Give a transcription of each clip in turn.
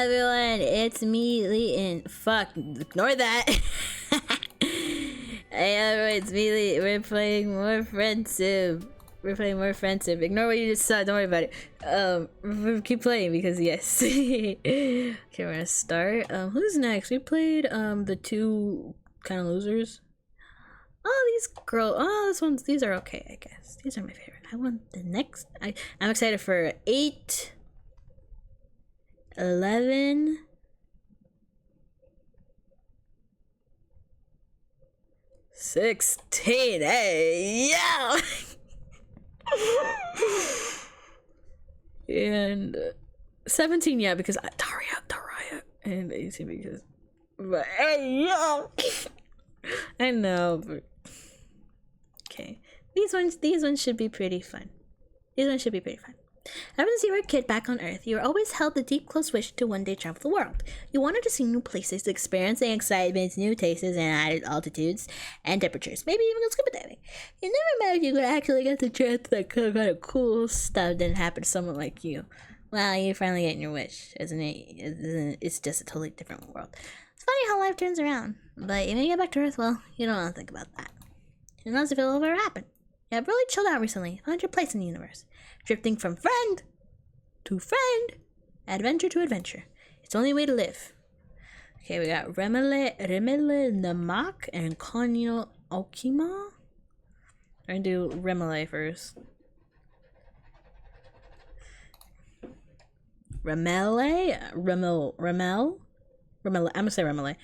everyone, it's me, Leetin. Fuck, ignore that. Hey everyone, it's me, Leetin. We're playing more Friendsim. Ignore what you just saw, don't worry about it. Keep playing because yes. Okay, we're gonna start. Who's next? We played the two kind of losers. Oh, these girls. Oh, these are okay, I guess. These are my favorite. I want the next. I'm excited for 8, 11, 16. Hey, yeah. And 17, yeah, because Daria, and 18 because. But hey, yo. I know, but okay. These ones should be pretty fun. Ever since you were a kid back on Earth, you always held the deep, close wish to one day travel the world. You wanted to see new places, to experience the excitements, new tastes, and altitudes, and temperatures. Maybe even go scuba diving. You never imagined you would actually get the chance that kind of cool stuff didn't happen to someone like you. Well, you're finally getting your wish, isn't it? It's just a totally different world. It's funny how life turns around. But when you get back to Earth, well, you don't want to think about that. Who knows if it'll ever happen? Yeah, I've really chilled out recently. Found your place in the universe. Drifting from friend to friend, adventure to adventure. It's the only way to live. Okay, we got Remele Namak and Konyo Okima. I'm gonna do Remele first. Remele? I'm gonna say Remele.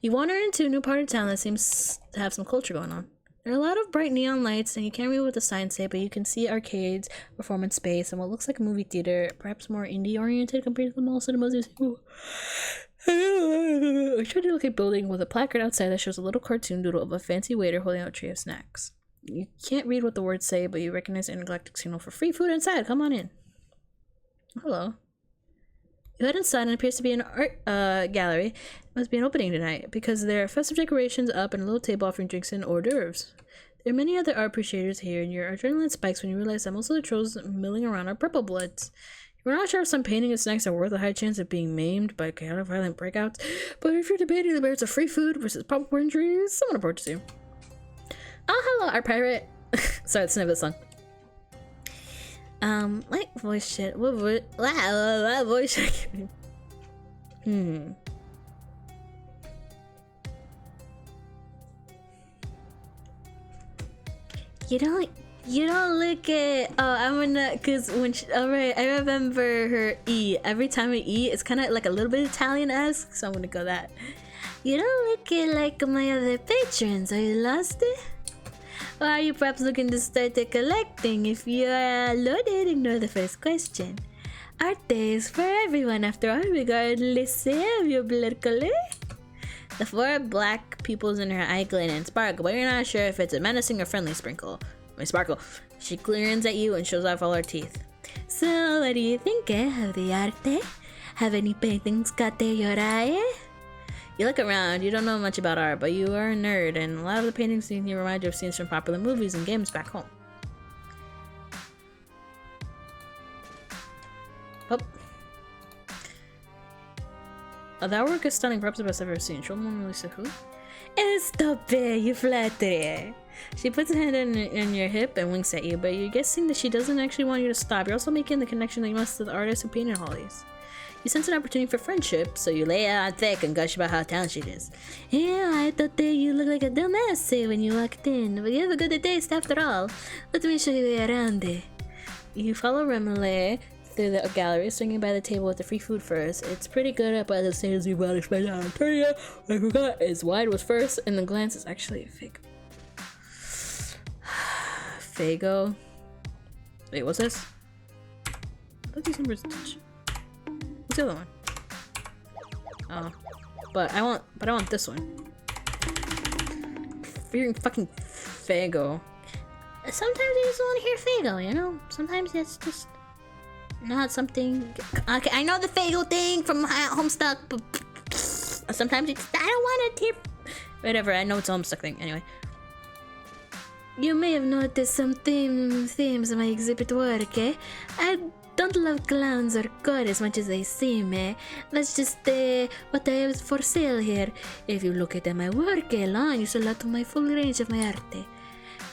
You wander into a new part of town that seems to have some culture going on. There are a lot of bright neon lights, and you can't read what the signs say, but you can see arcades, performance space, and what looks like a movie theater, perhaps more indie-oriented compared to the mall cinemas you see. I tried to look at a building with a placard outside that shows a little cartoon doodle of a fancy waiter holding out a tray of snacks. You can't read what the words say, but you recognize the intergalactic signal for free food inside. Come on in. Hello. You head inside and it appears to be an art gallery. It must be an opening tonight because there are festive decorations up and a little table offering drinks and hors d'oeuvres. There are many other art appreciators here, and your adrenaline spikes when you realize that most of the trolls milling around are purple bloods. You're not sure if some painting and snacks are worth a high chance of being maimed by chaotic violent breakouts, but if you're debating the merits of free food versus probable injuries, someone approaches you. Oh, hello, art pirate. Sorry, that's the name of the song. What voice shit? What voice shit? You don't look at. Oh, I'm gonna. Cause when she, alright, I remember her E. Every time I eat, it's kind of like a little bit Italian-esque, so I'm gonna go that. You don't look at like my other patrons. Are you lost it? Or are you perhaps looking to start collecting? If you are loaded, ignore the first question. Art Day is for everyone after all, regardless of your blood color. The 4 black pupils in her eye glint and sparkle, but you're not sure if it's a menacing or friendly sparkle. She grins at you and shows off all her teeth. So, what do you think of the arte? Have any paintings caught your eye? You look around, you don't know much about art, but you are a nerd, and a lot of the paintings seem to remind you of scenes from popular movies and games back home. Oh, that work is stunning, perhaps the best I've ever seen. Show Mona Lisa who? Stop it, you flatterer. She puts a hand in your hip and winks at you, but you're guessing that she doesn't actually want you to stop. You're also making the connection that you must to the artist who painted Hollies. You sense an opportunity for friendship, so you lay it on thick and gush about how talented she is. Yeah, I thought that you looked like a dumbass when you walked in, but you have a good taste after all. Let me show you around. You follow Remele through the gallery, swinging by the table with the free food first. It's pretty good, but the same as you would expect. I'll tell you, I forgot. His wide was first, and the glance is actually a fake. Fago. Wait, what's this? I thought these numbers. What's the other one? Oh, but I want this one. Fucking Fago. Sometimes I just want to hear Fago, you know? Sometimes it's just not something. Okay, I know the Fago thing from Homestuck, but sometimes it's, I don't want to hear. Whatever, I know it's a Homestuck thing. Anyway. You may have noticed some themes in my exhibit work, eh? I don't love clowns or God as much as they seem, eh? That's just what I have for sale here. If you look at my work alone, you see a lot of my full range of my arte.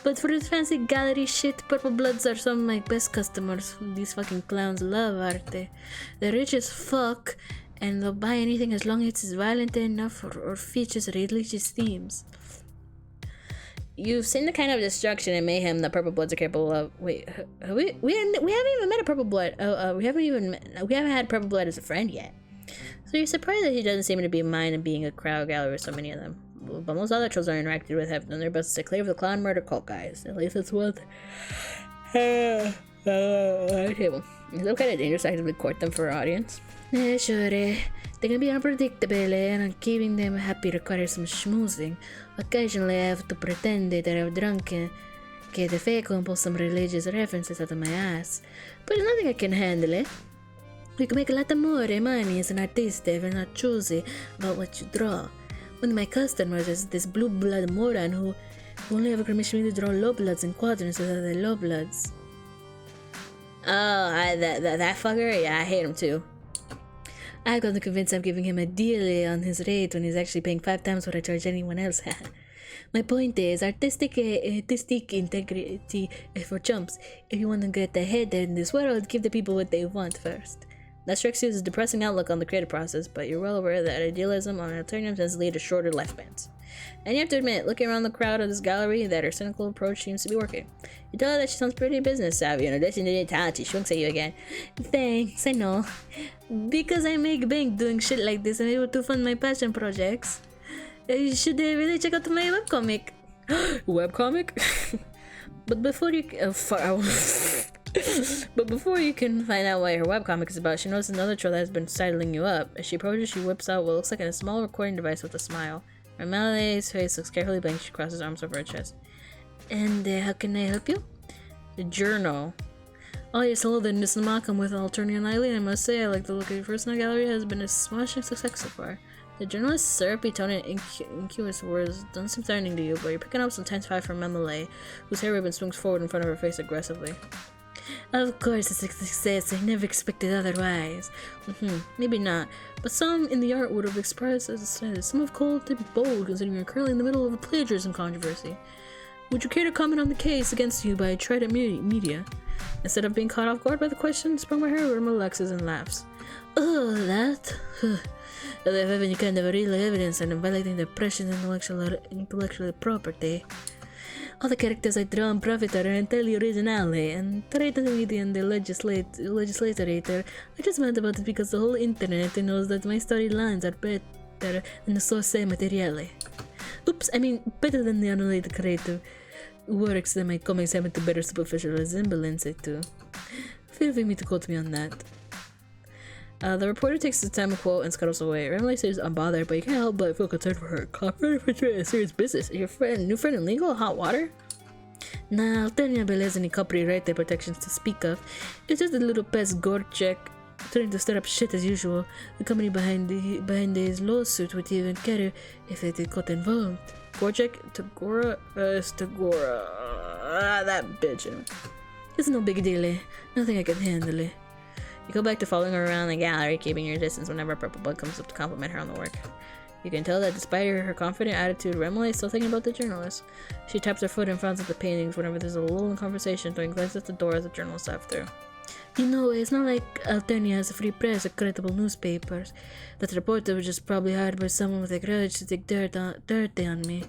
But for this fancy gallery shit, purple bloods are some of my best customers. These fucking clowns love arte. They're rich as fuck, and they'll buy anything as long as it's violent enough or features religious themes. You've seen the kind of destruction and mayhem the purple bloods are capable of. Wait, we haven't even met a purple blood. We haven't had purple blood as a friend yet. So you're surprised that he doesn't seem to be mind being a crowd gallery with so many of them. But most other trolls I interacted with have done their best to stay clear of the clown murder cult guys. At least that's what. Table. Is it okay to dangerous actively court them for our audience? Sure. They can be unpredictable, and keeping them happy requires some schmoozing. Occasionally I have to pretend that I've drunken, get a fake and pull some religious references out of my ass. But it's nothing I can handle, eh? You can make a lot of more money as an artist if you're not choosy about what you draw. One of my customers is this blue blood moron who only ever commissioned me to draw low bloods and quadrants with other low bloods. Oh, that fucker? Yeah, I hate him too. I've got to convince I'm giving him a deal on his rate when he's actually paying 5 times what I charge anyone else. My point is, artistic integrity for chumps. If you want to get ahead in this world, give the people what they want first. That strikes you as a depressing outlook on the creative process, but you're well aware that idealism on alternative tends to lead to shorter lifespans. And you have to admit, looking around the crowd of this gallery, that her cynical approach seems to be working. You tell her that she sounds pretty business savvy, in addition to the talent, she winks at you again. Thanks, I know. Because I make bank doing shit like this, I'm able to fund my passion projects. You should really check out my webcomic. Webcomic? But before you can find out what her webcomic is about, she notices another troll that has been sidling you up. As she approaches, she whips out what looks like a small recording device with a smile. Ramale's face looks carefully blank. She crosses arms over her chest. And how can I help you? The journal. Oh yes, hello there, Miss Malcolm with Alternian Eileen. I must say, I like the look of your personal gallery. Has been a smashing success so far. The journalist's syrupy tone and innocuous words don't seem threatening to you, but you're picking up some tense five from Mamale, whose hair ribbon swings forward in front of her face aggressively. Of course, it's a success. I never expected otherwise. Maybe not, but some in the art would have expressed as a status. Some have called it bold, considering you're currently in the middle of a plagiarism controversy. Would you care to comment on the case against you by Trident Media? Instead of being caught off guard by the question, sprung my hair, relaxes and laughs. Oh, that? They have any kind of real evidence and violating the precious intellectual property. All the characters I draw and profit are entirely original, and Trident Media and the legislator are just mad about it because the whole internet knows that my storylines are better than the source material. Oops, I mean better than the unrelated creative works that my comics have a better superficial resemblance to. Feel free to quote me on that. The reporter takes the time to quote and scuttles away. Emily says, I'm bothered, but you can't help but feel concerned for her. Copyright infringement is serious business. Your new friend in legal hot water? Nah, Alternia Bell has any copyright protections to speak of. It's just a little pest Gorchek trying to stir up shit as usual. The company behind his lawsuit would even care if it got involved. Gorchek? Tagora? Tagora. That bitch. It's no big deal. Nothing I can handle. You go back to following her around the gallery, keeping your distance whenever Purple Blood comes up to compliment her on the work. You can tell that despite her confident attitude, Remile is still thinking about the journalist. She taps her foot in front of the paintings whenever there's a lull in conversation, throwing glances at the door as the journalists dive through. You know, it's not like Alternia has a free press or credible newspapers. That reporter was just probably hired by someone with a grudge to take dirty on me.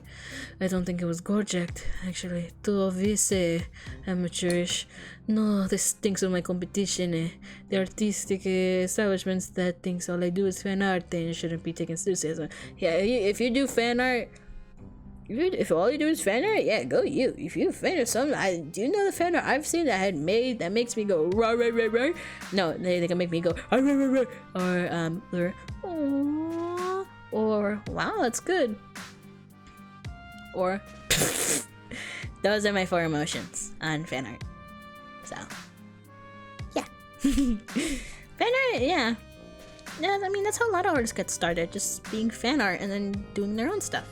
I don't think it was Gorject, actually. Too obvious, amateurish. No, this stinks of my competition, The artistic establishments that thinks all I do is fan art and shouldn't be taken seriously. Yeah, if you do fan art, if all you do is fan art, yeah, go you. If you fan art something, do you know the fan art I've seen that had made that makes me go rah rah rah rah? No, they can make me go rah rah rah rah, or wow, that's good, or those are my 4 emotions on fan art. So yeah, fan art, yeah. I mean that's how a lot of artists get started, just being fan art and then doing their own stuff.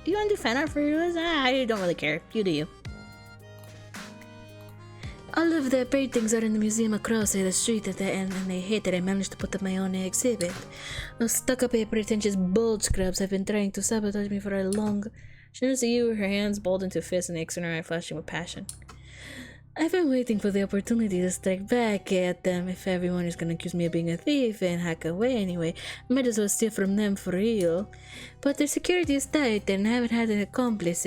Do you want to do fan art for yours? I don't really care. You do you. All of the paintings are in the museum across the street at the end, and they hate that I managed to put up my own exhibit. Those stuck-up pretentious bulge scrubs have been trying to sabotage me for a long... She turns to you, her hands balled into fists and the X in her eye flashing with passion. I've been waiting for the opportunity to strike back at them. If everyone is gonna accuse me of being a thief and hack away anyway, I might as well steal from them for real. But their security is tight and I haven't had an accomplice,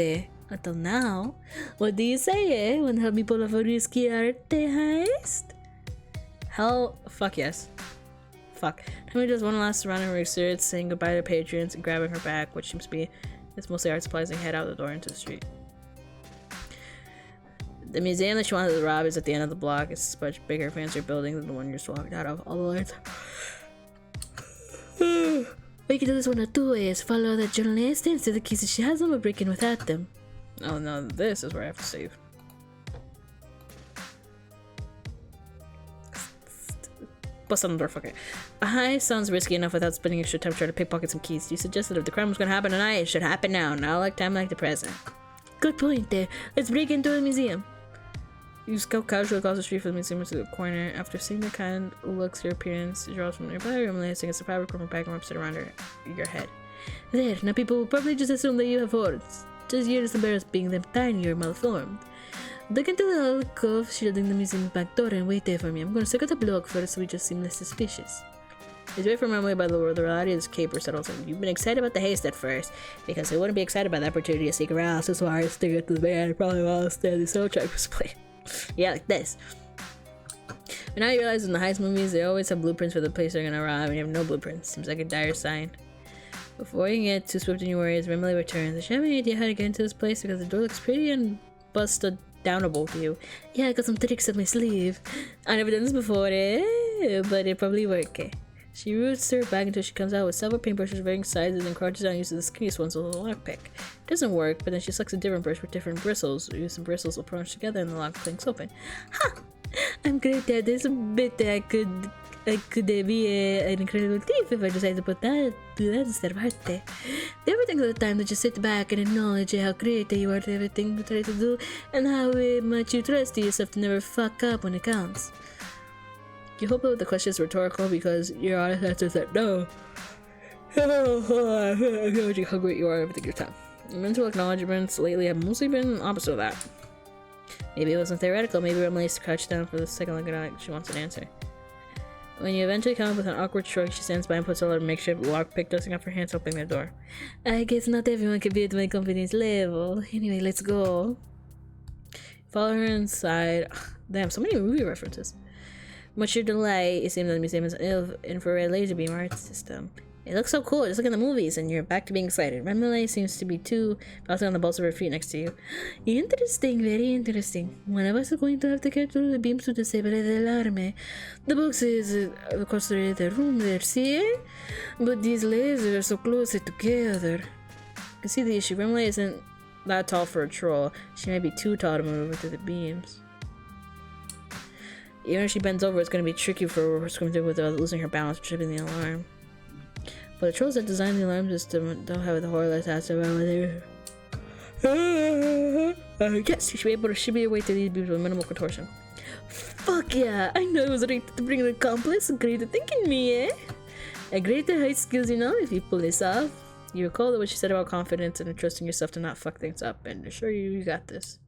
until now. What do you say, Want to help me pull off a risky arte heist? Hell, fuck yes. Fuck. Tommy does one last round of research, saying goodbye to patrons and grabbing her bag, which seems to be it's mostly art supplies, and head out the door into the street. The museum that she wanted to rob is at the end of the block. It's a much bigger, fancier building than the one you're just walking out of. All the lights. We can do this one of two ways. Follow that journalist and steal the keys if she has them, or break in without them. Oh no, this is where I have to save. Bust on the door, fucker. A heist sounds risky enough without spending extra time trying to pickpocket some keys. You suggested if the crime was gonna happen tonight, it should happen now. Not like time like the present. Good point there. Let's break into the museum. You scout casually across the street from the museum to the corner. After seeing the kind looks your appearance, you draw from nearby room, laying a survivor from her bag and wraps it around your head. There, now people will probably just assume that you have horns. Just you're just embarrassed being them tiny or malformed. Look into the alcove shielding the museum back door and wait there for me. I'm gonna check out the block first so we just seem less suspicious. He's away from my way by the world. The reality of this caper settles in. You've been excited about the haste at first, because I wouldn't be excited about the opportunity to sneak around, so I stick it to the van. I probably want to stand the soundtrack display. Yeah, like this. But now you realize in the heist movies, they always have blueprints for the place they're gonna arrive, and you have no blueprints. Seems like a dire sign. Before you get too swift in your worries, Emily returns. Does she have any idea how to get into this place? Because the door looks pretty unbusted downable to you. Yeah, I got some tricks up my sleeve. I never done this before, but it probably work. She roots her bag until she comes out with several paintbrushes of varying sizes and crouches down and uses the skinniest ones with a lockpick. It doesn't work, but then she selects a different brush with different bristles. Use some bristles will crunch together and the lock clinks open. Ha! I'm great at this, but I could be an incredible thief if I decided to do that instead of arte. Do you ever think of the time that you sit back and acknowledge how great you are at everything you try to do, and how much you trust yourself to never fuck up when it counts? You hope that the question is rhetorical because your honest answer is that no. Acknowledging how great you are at everything your time. Mental acknowledgements lately have mostly been opposite of that. Maybe it wasn't theoretical, maybe Emily's crouched down for the second look at she wants an answer. When you eventually come up with an awkward shrug, she stands by and puts a little makeshift lockpick dusting off her hands, opening the door. I guess not everyone can be at my confidence level. Anyway, let's go. Follow her inside. Damn, so many movie references. Much to your delight, it seems that the museum has an infrared laser beam art system. It looks so cool, just like in the movies, and you're back to being excited. Emily seems to be too bouncing on the balls of her feet next to you. Interesting, very interesting. One of us is going to have to get through the beams to disable the alarm. The box is across the room there, see? But these lasers are so close together. You can see the issue. Emily isn't that tall for a troll. She might be too tall to move over through the beams. Even if she bends over, it's going to be tricky for her to swim through without losing her balance or tripping the alarm. But the trolls that designed the alarm system don't have the horror let's ask about whether... yes, you should be able to these beams with minimal contortion. Fuck yeah! I know I was ready to bring an accomplice. Great at thinking me, A great at high skills, you know, if you pull this off. You recall that what she said about confidence and trusting yourself to not fuck things up, and assure you got this.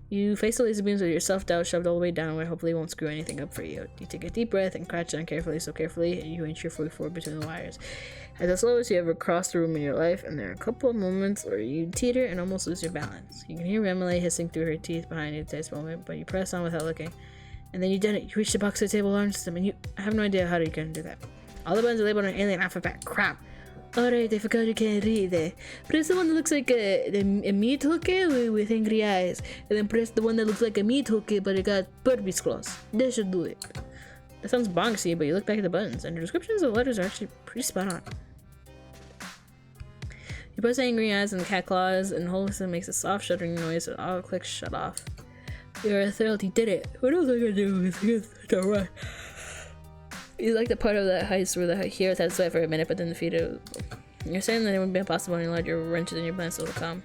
You face the laser beams with your self-doubt shoved all the way down where hopefully it won't screw anything up for you. You take a deep breath and crouch down carefully, so carefully, and you inch your way forward between the wires. At the slowest you ever crossed the room in your life, and there are a couple of moments where you teeter and almost lose your balance. You can hear Emily hissing through her teeth behind you at this moment, but you press on without looking. And then you did it. You reach the box of the table alarm system, and you have no idea how you can do that. All the buttons are labeled in alien alphabet. Crap. Alright, I forgot you can't read it. Press the one that looks like a meat hooky with angry eyes. And then press the one that looks like a meat hooky but it got Burpee's claws. That should do it. That sounds bonksy, but you look back at the buttons and the descriptions of the letters are actually pretty spot on. You press angry eyes and the cat claws and the whole system makes a soft shuddering noise and all the clicks shut off. You're thrilled, you did it. What else am I gonna do with this? Alright. You like the part of that heist where the heroes had sweat for a minute, but then defeated. You're saying that it would be impossible and you allowed your wrenches and your plans to come.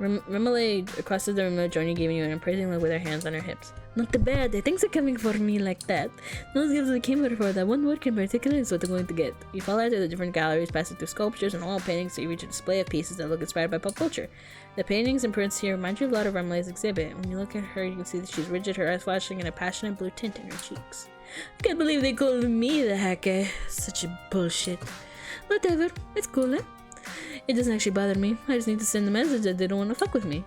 Remele requested the remote join you, giving you an appraising look with her hands on her hips. Not too bad. Thanks for coming for me like that. Those gifts we came here for, that one work in particular is what they're going to get. You follow out to the different galleries, passing through sculptures and oil paintings, so you reach a display of pieces that look inspired by pop culture. The paintings and prints here remind you a lot of Remele's exhibit. When you look at her, you can see that she's rigid, her eyes flashing, and a passionate blue tint in her cheeks. I can't believe they called me the hacker. Such a bullshit. Whatever. It's cool, eh? It doesn't actually bother me. I just need to send a message that they don't want to fuck with me.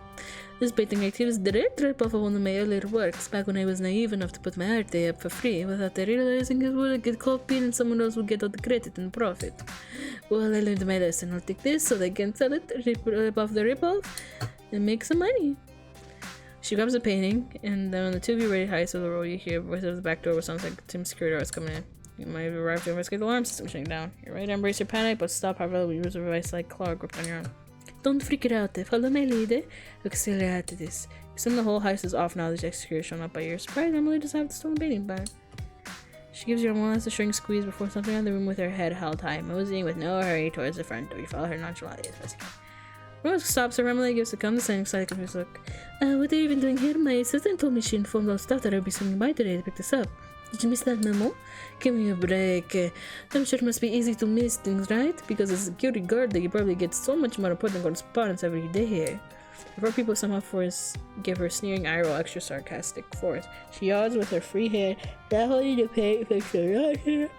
This painting activity is a direct rip-off of one of my earlier works, back when I was naive enough to put my art there up for free, without realizing it would get copied and someone else would get all the credit and profit. Well, I learned my lesson. I'll take this so they can sell it, rip off the rip-off, and make some money. She grabs a painting, and then when the two of you are ready to hide so the roll, you hear a voice out of the back door, which sounds like Tim's security guards coming in. You might have arrived to investigate the alarm system shutting down. You're ready to embrace your panic, but stop however we use a device like claw gripped on your arm. Don't freak it out, follow my lead. Accelerate this. You assume the whole heist is off now that the executor shown up, but you're surprised Emily doesn't have the stolen painting back. She gives you one last assuring squeeze before something out of the room with her head held high, moseying with no hurry towards the front door. You follow her nonchalantly as best you can. Rose stops her. Emily gives a condescending, slightly confused look. What are you even doing here? My assistant told me she informed all staff that I'd be swinging by today to pick this up. Did you miss that memo? Give me a break. I'm sure it must be easy to miss things, right? Because as a security guard, you probably get so much more important correspondence every day here. Before people somehow give her sneering eye roll extra sarcastic force, she yawns with her free hand, not holding the paint fixture right here.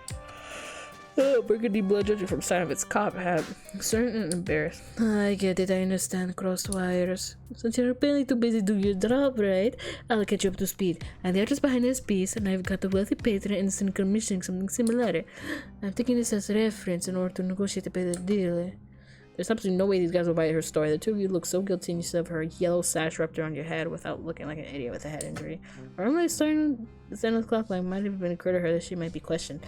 Oh, burgundy blood judging from side of its cop hat. Certain and embarrassed. I get it, I understand, crossed wires. Since you're apparently too busy doing your job, right? I'll catch you up to speed. I'm the artist behind this piece, and I've got a wealthy patron instant commissioning something similar. I'm taking this as reference in order to negotiate a better deal. There's absolutely no way these guys will buy her story. The two of you look so guilty and you still have her yellow sash wrapped around your head without looking like an idiot with a head injury. Or am I starting to stand on the clock like might have been occurred to her that she might be questioned.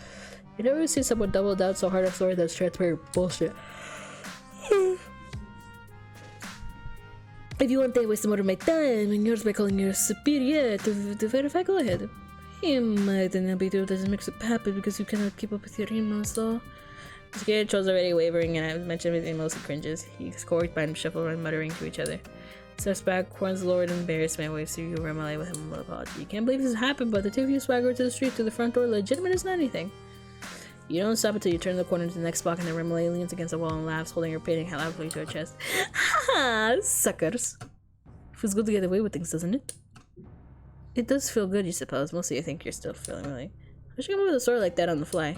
You never seen someone double down so hard a story that's transparent bullshit. If you want to waste more of my time and yours by calling your superior to verify, go ahead. You might not be able to mix up happy because you cannot keep up with your emails, though. The security patrol's already wavering, and I've mentioned everything mostly cringes. He scored by him, shuffle around, muttering to each other. Steps back, horns lowered in embarrassment, waves through you, Remele with him a apology. You can't believe this happened, but the two of you swagger to the street to the front door, legitimate as anything. You don't stop until you turn the corner to the next block, and then Remele leans against the wall and laughs, holding her painting loudly to her chest. Ha! Suckers! Feels good to get away with things, doesn't it? It does feel good, you suppose. Mostly you think you're still feeling really. How'd she come up with a sword like that on the fly?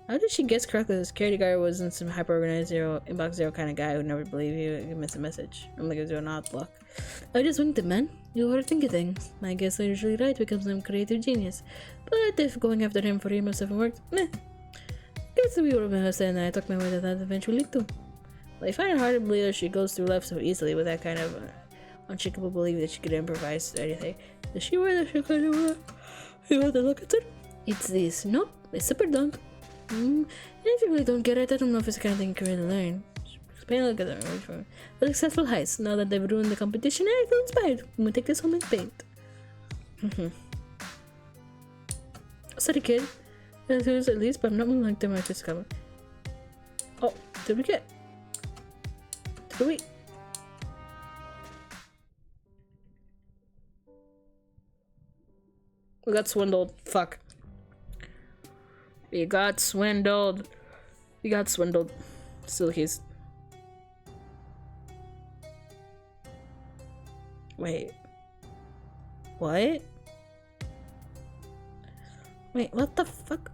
How did she guess correctly the security guard wasn't some hyper-organized inbox zero kind of guy who'd never believe you miss a message? I'm like, gives you an odd look. I just winked it, man. You overthink things. I guess I'm usually right becomes some creative genius. But if going after him for emails haven't worked, meh. Guess we would have said that I took my way to that eventually too. Well, I find it hard to believe that she goes through life so easily with that kind of unshakable belief that she could improvise or anything. Does she wear that shit kind of you want to look at it? It's this. Nope. It's super dumb. And if you really don't get it, I don't know if it's the kind of thing you can really learn. Look at them. But successful heist. Now that they've ruined the competition, I feel inspired. I'm gonna take this home and paint. Sorry, kid. At least, but I'm not moving like them. I just come. Oh, did we get? Did we? We got swindled. Fuck. We got swindled. We got swindled. Still keys. Wait. What? Wait, what the fuck?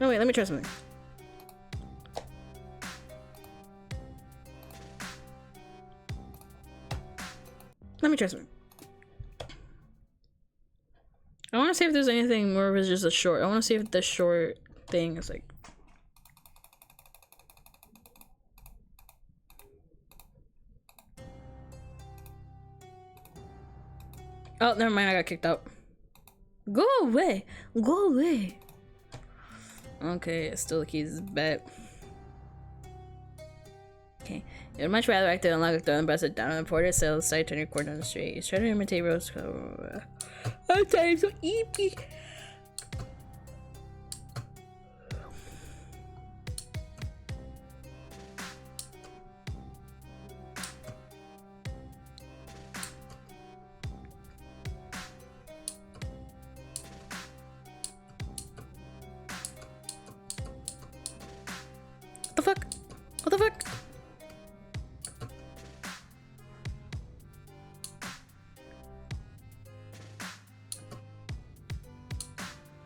Oh wait, let me try something. Let me try something. I want to see if there's anything more of just a short. I want to see if the short thing is like. Oh, never mind. I got kicked out. Go away. Go away. Okay, it's still the keys. Bet. Okay. You'd much rather act to unlock the door and press it down on the porter cell side, turn your cord down the street. You try to imitate Rose. I'm tired, so eepy.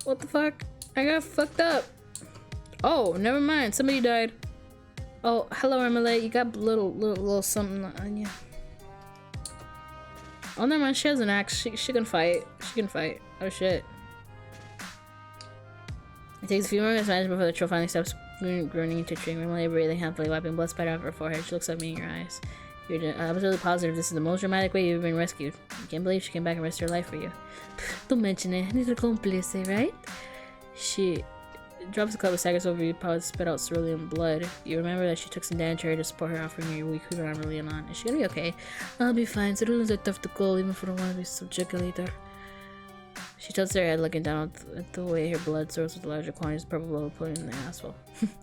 What the fuck? I got fucked up. Oh, never mind. Somebody died. Oh, hello, Emily. You got little something on you. Oh, never mind. She has an axe. She can fight. She can fight. Oh shit. It takes a few moments to manage before the troll finally stops groaning to drink. Emily breathing happily, wiping blood spatter off her forehead. She looks at me in your eyes. You're absolutely positive this is the most dramatic way you've been rescued. You can't believe she came back and risked her life for you. Don't mention it. Little complice, right? She drops a cup of staggers over you, probably spit out cerulean blood. You remember that she took some damage to support her, offering you your weak hood armor on. Is she gonna be okay? I'll be fine. Ceruleans are tough to call, even for the one to be subjugator. She tilts her head, looking down at the way her blood soars with larger quantities of purple blood put in the asphalt.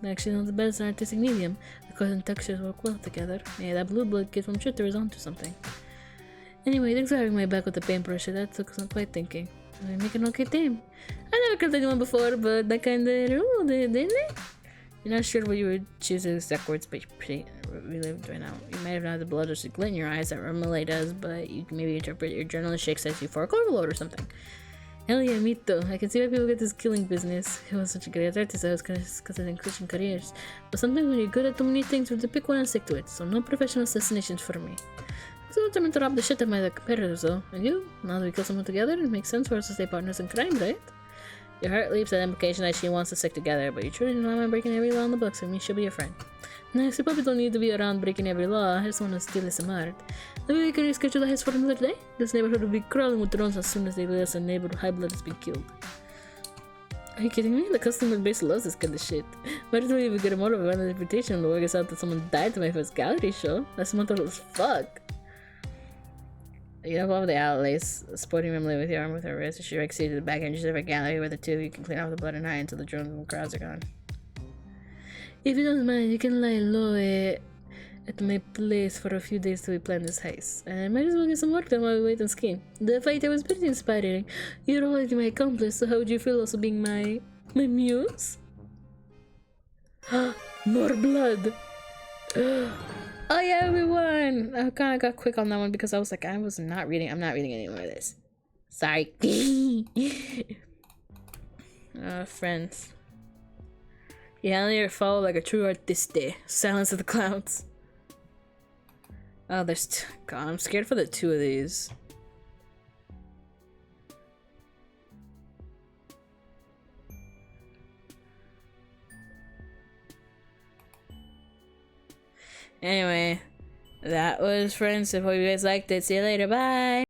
Actually, not the best artistic medium. The colors and textures work well together. Yeah, that blue blood kid from Chitter is onto something. Anyway, thanks for having my back with the paintbrush. That took some quite thinking. I make an okay team. I never killed anyone before, but that kinda ruled it, didn't it? You're not sure what you would choose as exact words, but you're pretty relived right now. You might have not had the blood or glint in your eyes that Remele does, but you can maybe interpret your journal as shakes as euphoric overload or something. Hell yeah, me too. I can see why people get this killing business. It was such a great artist, I was considering Christian careers. But sometimes when you're good at too many things, you have to pick one and stick to it. So no professional assassinations for me. So I'm determined to rob the shit out of my competitors though. And you? Now that we kill someone together, it makes sense for us to stay partners in crime, right? Your heart leaps at the implication that she wants to stick together, but you truly do not mind breaking every law in the books. I mean, she'll be your friend. Nice, you probably don't need to be around breaking every law. I just want to steal some art. Maybe we can reschedule the heist for another day? This neighborhood will be crawling with drones as soon as they realize a neighbor high blood has been killed. Are you kidding me? The customer base loves this kind of shit. Might as well even get a motive around the reputation to work us out that someone died to my first gallery show. That's mental as fuck. You know, above the outlays, sporting Emily with your arm with her wrist, she rakes you to the back edges of her gallery where the two of you can clean off the blood and hide until the drones and crowds are gone. If you don't mind, you can lie low at my place for a few days till we plan this heist. And I might as well get some work done while we wait and scheme. The fighter was pretty inspiring. You're already my accomplice, so how would you feel also being my muse? More blood! Oh yeah, everyone! I kind of got quick on that one because I was like, I'm not reading any more of this. Sorry. Friends. You handle your foe like a true artiste. Silence of the clouds. Oh, there's God, I'm scared for the two of these. Anyway, that was Friendsim. Hope you guys liked it. See you later. Bye.